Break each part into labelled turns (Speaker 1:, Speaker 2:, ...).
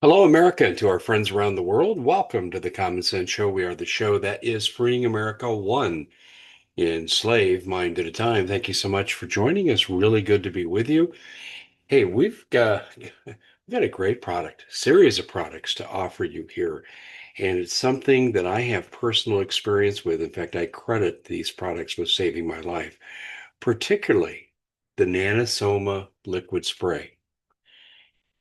Speaker 1: Hello, America, and to our friends around the world. Welcome to the Common Sense Show. We are the show that is freeing America one enslaved mind at a time. Thank you so much for joining us. Really good to be with you. Hey, we've got a great product, series of products to offer you here, and it's something that I have personal experience with. In fact, I credit these products with saving my life, particularly the Nanosoma liquid spray.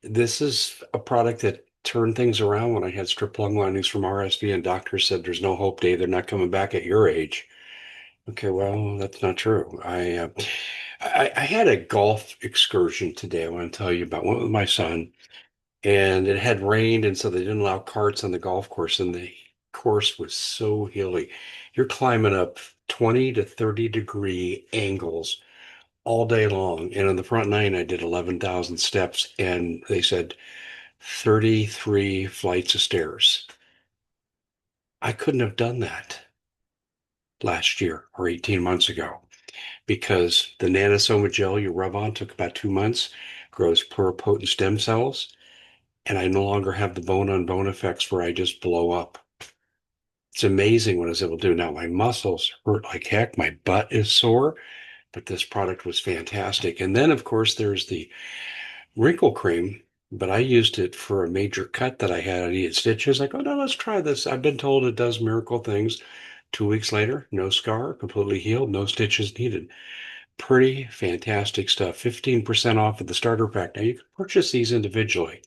Speaker 1: This is a product that turned things around when I had strep lung linings from RSV, and doctors said there's no hope, Dave. They're not coming back at your age. Okay, well, that's not true. I had a golf excursion today. I want to tell you about. Went with my son, and it had rained, and so they didn't allow carts on the golf course, and the course was so hilly. You're climbing up 20 to 30-degree angles all day long. And on the front nine, I did 11,000 steps, and they said 33 flights of stairs. I couldn't have done that last year or 18 months ago because the nanosoma gel you rub on took about 2 months, grows pluripotent stem cells, and I no longer have the bone on bone effects where I just blow up. It's amazing what I was able to do. Now, my muscles hurt like heck. My butt is sore, but this product was fantastic. And then, of course, there's the wrinkle cream, but I used it for a major cut that I had. I needed stitches. Like, oh no, let's try this. I've been told it does miracle things. 2 weeks later, no scar, completely healed, no stitches needed. Pretty fantastic stuff. 15% off of the starter pack. Now you can purchase these individually,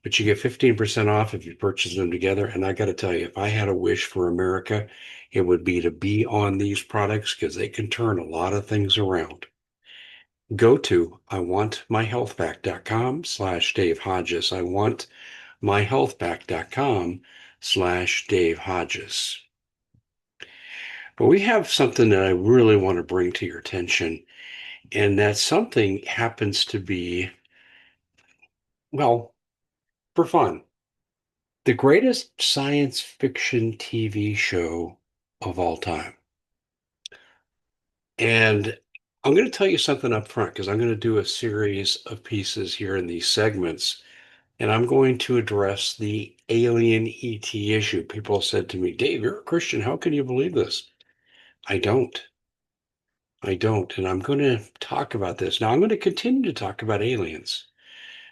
Speaker 1: but you get 15% off if you purchase them together. And I got to tell you, if I had a wish for America, it would be to be on these products because they can turn a lot of things around. Go to iwantmyhealthback.com/Dave Hodges. iwantmyhealthback.com/Dave Hodges. But we have something that I really want to bring to your attention, and that something happens to be, well, for fun, the greatest science fiction TV show of all time. And I'm going to tell you something up front because I'm going to do a series of pieces here in these segments. And I'm going to address the alien ET issue. People said to me, Dave, you're a Christian. How can you believe this? I don't. I don't. And I'm going to talk about this. Now, I'm going to continue to talk about aliens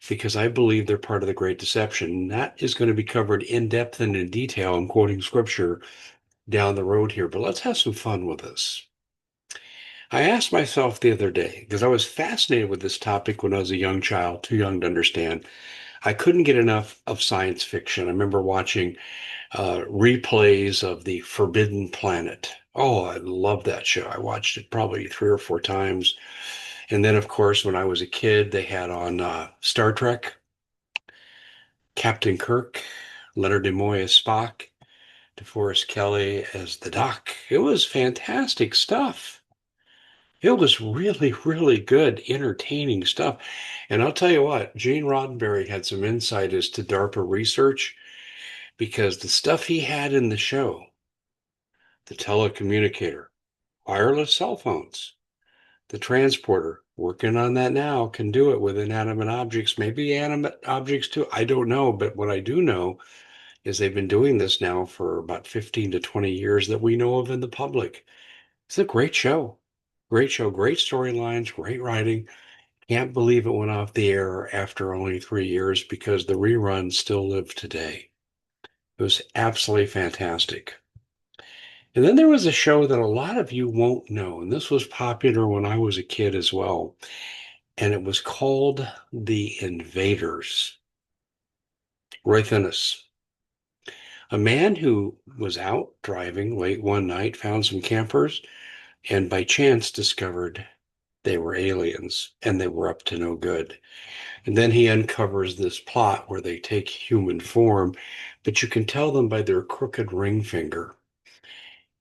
Speaker 1: because I believe they're part of the Great Deception. That is going to be covered in depth and in detail. I'm quoting scripture down the road here, but let's have some fun with this. I asked myself the other day, because I was fascinated with this topic when I was a young child, too young to understand. I couldn't get enough of science fiction. I remember watching replays of the Forbidden Planet. Oh, I love that show. I watched it probably 3 or 4 times. And then, of course, when I was a kid, they had on Star Trek, Captain Kirk, Leonard Nimoy as Spock, DeForest Kelley as the Doc. It was fantastic stuff. It was really, really good, entertaining stuff. And I'll tell you what, Gene Roddenberry had some insight as to DARPA research because the stuff he had in the show, the telecommunicator, wireless cell phones, the transporter, working on that now, can do it with inanimate objects, maybe animate objects too. I don't know. But what I do know is they've been doing this now for about 15 to 20 years that we know of in the public. It's a great show. Great show, great storylines, great writing. Can't believe it went off the air after only 3 years because the reruns still live today. It was absolutely fantastic. And then there was a show that a lot of you won't know, and this was popular when I was a kid as well, and it was called The Invaders. Roy Finnis, a man who was out driving late one night, found some campers, and by chance discovered they were aliens and they were up to no good. And then he uncovers this plot where they take human form, but you can tell them by their crooked ring finger.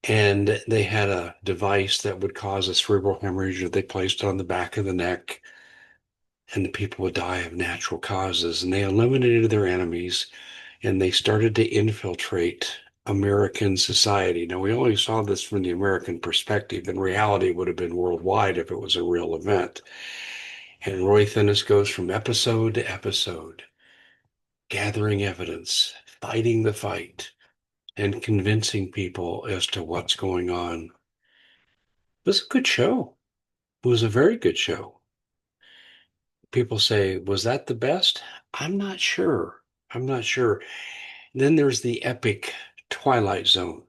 Speaker 1: And they had a device that would cause a cerebral hemorrhage that they placed on the back of the neck, and the people would die of natural causes. And they eliminated their enemies, and they started to infiltrate American society. Now, we only saw this from the American perspective. In reality, it would have been worldwide if it was a real event. And Roy Finnis goes from episode to episode, gathering evidence, fighting the fight, and convincing people as to what's going on. It was a good show. It was a very good show. People say, was that the best? I'm not sure. I'm not sure. Then there's the epic Twilight Zone.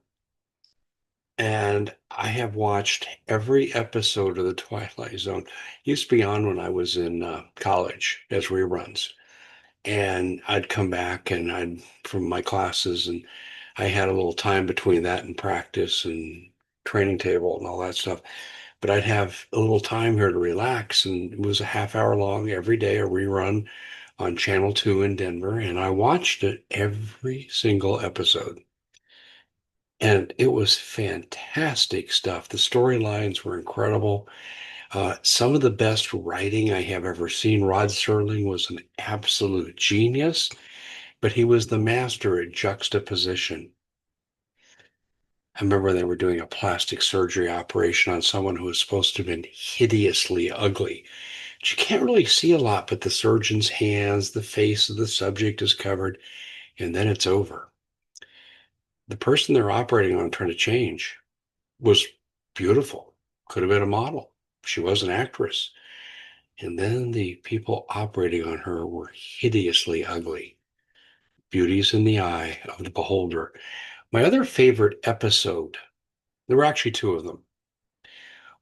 Speaker 1: And I have watched every episode of the Twilight Zone. It used to be on when I was in college as reruns. And I'd come back and I'd from my classes, and I had a little time between that and practice and training table and all that stuff. But I'd have a little time here to relax, and it was a half hour long every day, a rerun on Channel 2 in Denver, and I watched it every single episode. And it was fantastic stuff. The storylines were incredible. Some of the best writing I have ever seen. Rod Serling was an absolute genius, but he was the master at juxtaposition. I remember they were doing a plastic surgery operation on someone who was supposed to have been hideously ugly. But you can't really see a lot, but the surgeon's hands, the face of the subject is covered, and then it's over. The person they're operating on trying to change was beautiful, could have been a model. She was an actress. And then the people operating on her were hideously ugly. Beauty's in the eye of the beholder. My other favorite episode, there were actually two of them.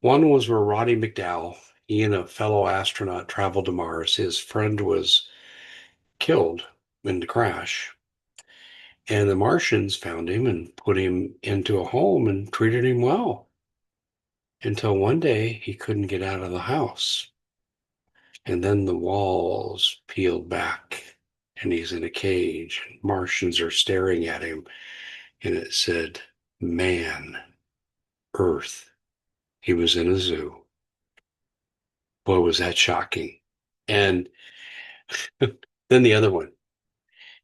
Speaker 1: One was where Roddy McDowall, he and a fellow astronaut traveled to Mars. His friend was killed in the crash. And the Martians found him and put him into a home and treated him well until one day he couldn't get out of the house. And then the walls peeled back and he's in a cage. Martians are staring at him, and it said, Man, Earth. He was in a zoo. Boy, was that shocking. And then the other one.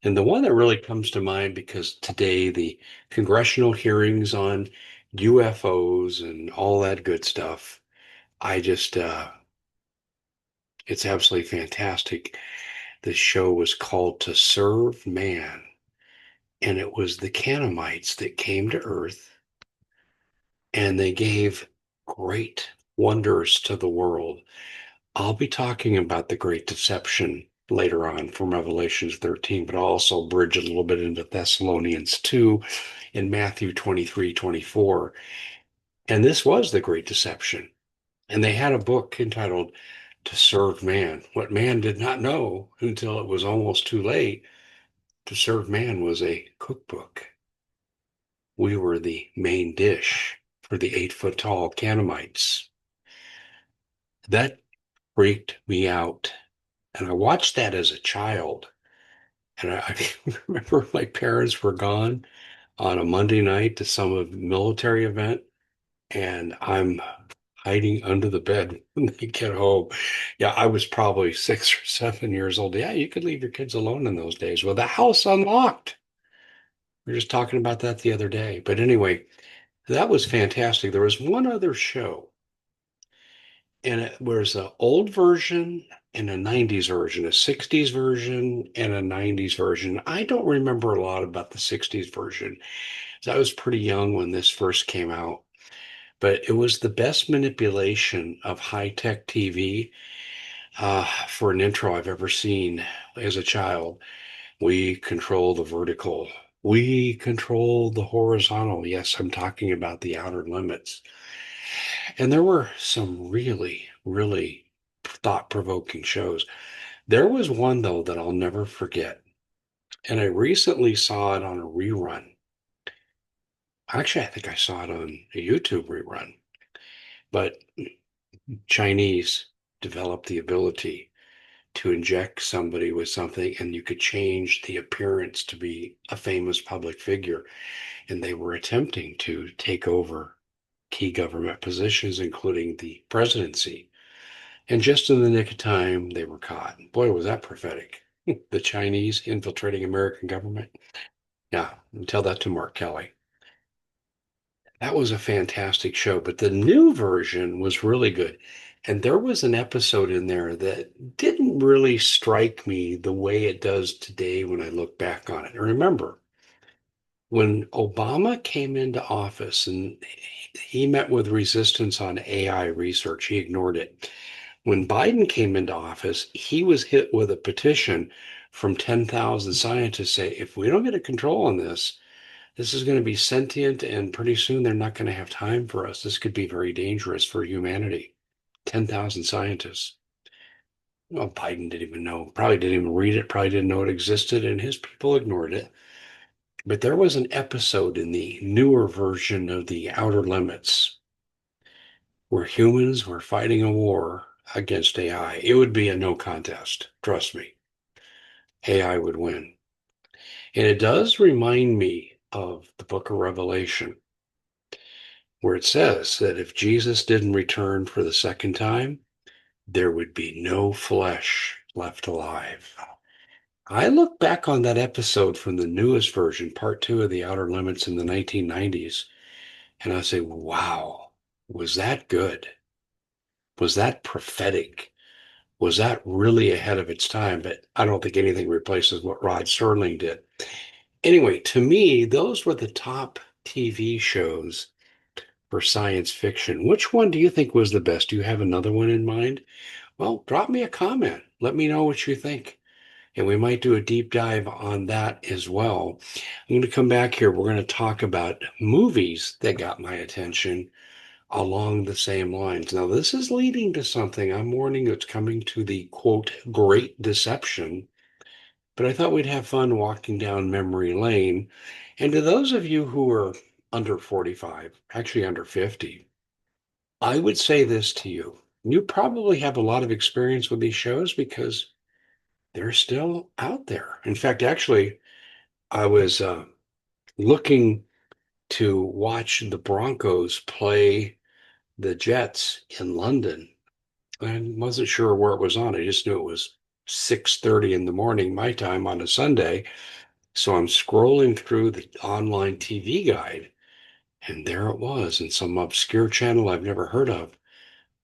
Speaker 1: And the one that really comes to mind because today the congressional hearings on UFOs and all that good stuff, I just, it's absolutely fantastic. The show was called To Serve Man. And it was the Canaanites that came to Earth and they gave great wonders to the world. I'll be talking about the Great Deception later on from Revelations 13, but I'll also bridge a little bit into Thessalonians 2 and Matthew 23:24. And this was the Great Deception. And they had a book entitled To Serve Man. What man did not know until it was almost too late, To Serve Man was a cookbook. We were the main dish for the 8 foot tall Canaanites. That freaked me out. And I watched that as a child. And I remember my parents were gone on a Monday night to some military event, and I'm hiding under the bed when they get home. Yeah, I was probably 6 or 7 years old. Yeah, you could leave your kids alone in those days with the house unlocked. We were just talking about that the other day. But anyway, that was fantastic. There was one other show, and it was an old version and a 90s version, a 60s version and a 90s version. I don't remember a lot about the 60s version. I was pretty young when this first came out, but it was the best manipulation of high-tech TV for an intro I've ever seen as a child. We control the vertical. We control the horizontal. Yes, I'm talking about the outer limits. And there were some really, really thought-provoking shows. There was one, though, that I'll never forget. And I recently saw it on a rerun. Actually, I think I saw it on a YouTube rerun. But Chinese developed the ability to inject somebody with something, and you could change the appearance to be a famous public figure. And they were attempting to take over key government positions, including the presidency. And just in the nick of time, they were caught. Boy, was that prophetic. The Chinese infiltrating American government. Yeah, tell that to Mark Kelly. That was a fantastic show, but the new version was really good. And there was an episode in there that didn't didn't really strike me the way it does today when I look back on it. And remember, when Obama came into office and he met with resistance on AI research, he ignored it. When Biden came into office, he was hit with a petition from 10,000 scientists say, if we don't get a control on this, this is going to be sentient, and pretty soon they're not going to have time for us. This could be very dangerous for humanity. 10,000 scientists. Well, Biden didn't even know, probably didn't even read it, probably didn't know it existed, and his people ignored it. But there was an episode in the newer version of The Outer Limits where humans were fighting a war against AI. It would be a no contest. Trust me. AI would win. And it does remind me of the book of Revelation, where it says that if Jesus didn't return for the second time, there would be no flesh left alive. I look back on that episode from the newest version, part two of The Outer Limits in the 1990s, and I say, wow, was that good? Was that prophetic? Was that really ahead of its time? But I don't think anything replaces what Rod Serling did. Anyway, to me, those were the top TV shows for science fiction. Which one do you think was the best? Do you have another one in mind? Well, drop me a comment. Let me know what you think. And we might do a deep dive on that as well. I'm going to come back here. We're going to talk about movies that got my attention along the same lines. Now, this is leading to something I'm warning it's coming to the quote, great deception. But I thought we'd have fun walking down memory lane. And to those of you who are under 45, actually under 50, I would say this to you. You probably have a lot of experience with these shows because they're still out there. In fact, actually, I was looking to watch the Broncos play the Jets in London. I wasn't sure where it was on. I just knew it was 6:30 in the morning, my time on a Sunday. So I'm scrolling through the online TV guide, and there it was in some obscure channel I've never heard of,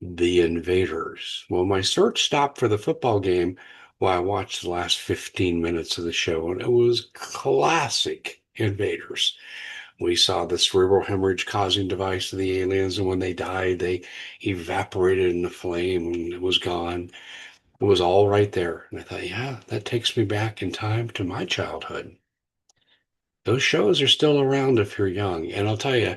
Speaker 1: The Invaders. Well, my search stopped for the football game while I watched the last 15 minutes of the show, and it was classic Invaders. We saw the cerebral hemorrhage causing device of the aliens, and when they died, they evaporated in the flame and it was gone. It was all right there. And I thought, yeah, that takes me back in time to my childhood. Those shows are still around if you're young. And I'll tell you,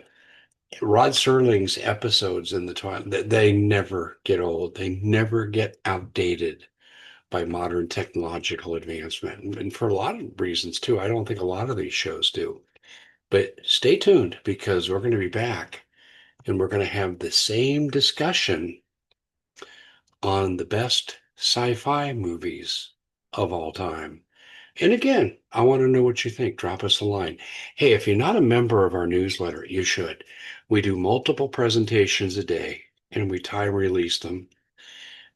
Speaker 1: Rod Serling's episodes in the Twilight, they never get old. They never get outdated by modern technological advancement. And for a lot of reasons, too. I don't think a lot of these shows do. But stay tuned because we're going to be back and we're going to have the same discussion on the best sci-fi movies of all time. And again, I want to know what you think. Drop us a line. Hey, if you're not a member of our newsletter, you should. We do multiple presentations a day and we time release them.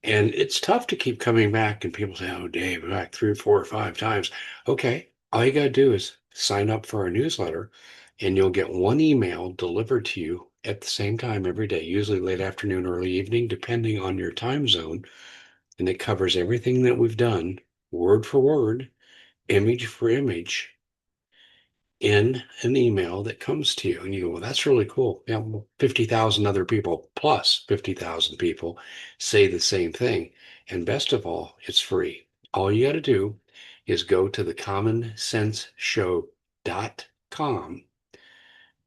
Speaker 1: And it's tough to keep coming back and people say, oh, Dave, back 3 or 4 or 5 times. Okay, all you got to do is sign up for our newsletter and you'll get one email delivered to you at the same time every day, usually late afternoon, early evening, depending on your time zone. And it covers everything that we've done, word for word, image for image, in an email that comes to you. And you go, well, that's really cool. Yeah, well, 50,000 other people plus 50,000 people say the same thing. And best of all, it's free. All you got to do is go to thecommonsenseshow.com,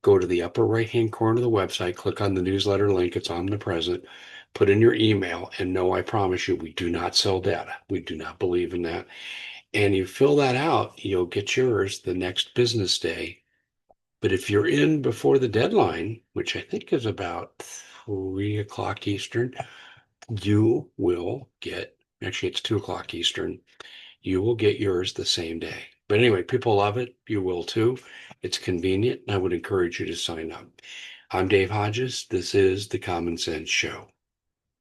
Speaker 1: go to the upper right-hand corner of the website, click on the newsletter link. It's omnipresent. Put in your email, and no, I promise you, we do not sell data. We do not believe in that. And you fill that out, you'll get yours the next business day. But if you're in before the deadline, which I think is about 3 o'clock Eastern, you will get, actually, it's 2 o'clock Eastern, you will get yours the same day. But anyway, people love it. You will too. It's convenient. And I would encourage you to sign up. I'm Dave Hodges. This is The Common Sense Show.